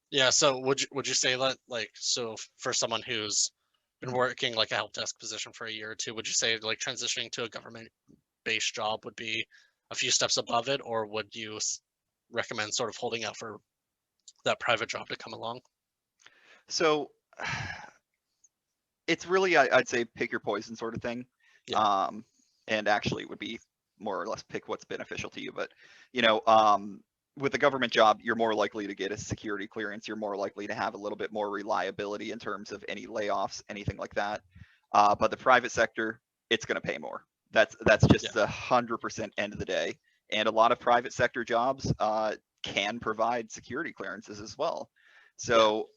Yeah, so would you say that, like, so for someone who's been Mhm. working like a help desk position for a year or two, would you say like transitioning to a government-based job would be a few steps above it, or would you recommend sort of holding out for that private job to come along? So it's really, I'd say, pick your poison sort of thing. Yeah, Um, and actually, it would be more or less pick what's beneficial to you. But you know, with a government job, you're more likely to get a security clearance. You're more likely to have a little bit more reliability in terms of any layoffs, anything like that. But the private sector, it's going to pay more. That's yeah, just 100% end of the day. And a lot of private sector jobs can provide security clearances as well. yeah. So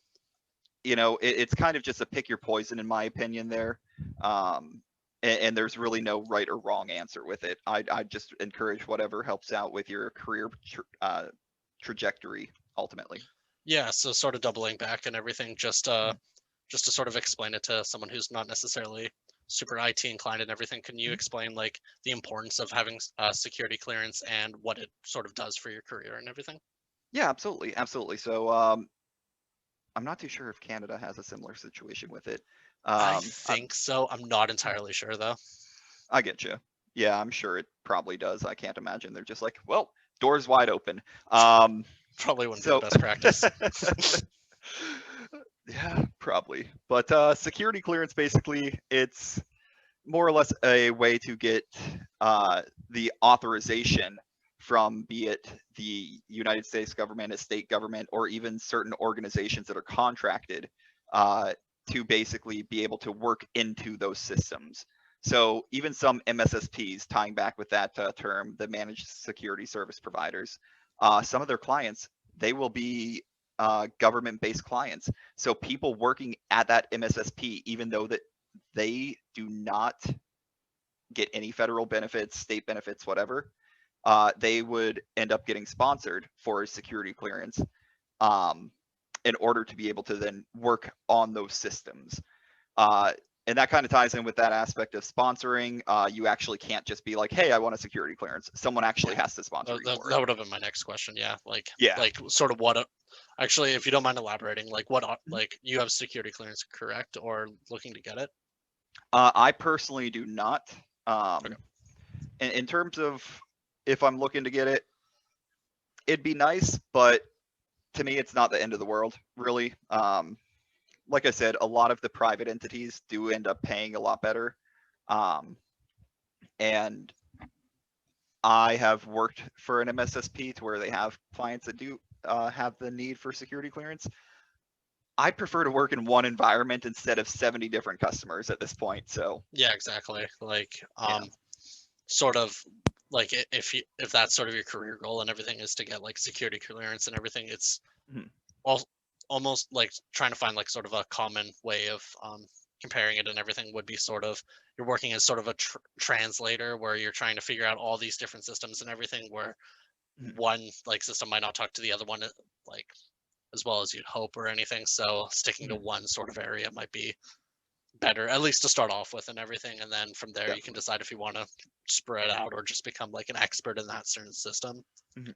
it's kind of just a pick your poison in my opinion there. And there's really no right or wrong answer with it. I just encourage whatever helps out with your career trajectory ultimately. Yeah, so sort of doubling back and everything, Mhm, just to sort of explain it to someone who's not necessarily super IT inclined and everything, can you mhm. explain like the importance of having security clearance and what it sort of does for your career and everything? Yeah, absolutely, absolutely. So I'm not too sure if Canada has a similar situation with it. I um, I, think so. I'm not entirely sure though. I get you. Yeah, I'm sure it probably does. I can't imagine they're just like, well, doors wide open. Probably wouldn't be the So best practice. yeah, probably. But security clearance basically, it's more or less a way to get the authorization from, be it the United States government, a state government, or even certain organizations that are contracted uh, to basically be able to work into those systems. So even some MSSPs, tying back with that term, the managed security service providers, some of their clients, they will be government-based clients. So people working at that MSSP, even though that they do not get any federal benefits, state benefits, whatever, they would end up getting sponsored for a security clearance um, in order to be able to then work on those systems. Uh, and that kind of ties in with that aspect of sponsoring. You actually can't just be like, "Hey, I want a security clearance." Someone actually Yeah. has to sponsor you for it. That would have been my next question. Yeah, Yeah. like sort of what actually, if you don't mind elaborating, like what Mhm. like you have security clearance, correct, or looking to get it? I personally do not. Okay. Um, in terms of if I'm looking to get it, it'd be nice, but to me, it's not the end of the world, really. Like I said, a lot of the private entities do end up paying a lot better. Um, and I have worked for an MSSP to where they have clients that do have the need for security clearance. I prefer to work in one environment instead of 70 different customers at this point. So, Yeah, exactly. Like yeah. sort of like if that's sort of your career goal and everything is to get like security clearance and everything, it's Mhm. al- almost like trying to find like sort of a common way of comparing it and everything would be sort of you're working as sort of a translator where you're trying to figure out all these different systems and everything where Mhm. one like system might not talk to the other one like as well as you'd hope or anything, so sticking to Mhm. one sort of area might be better, at least to start off with and everything, and then from there you can Definitely. decide if you want to spread out or just become like an expert in that certain system. Mhm.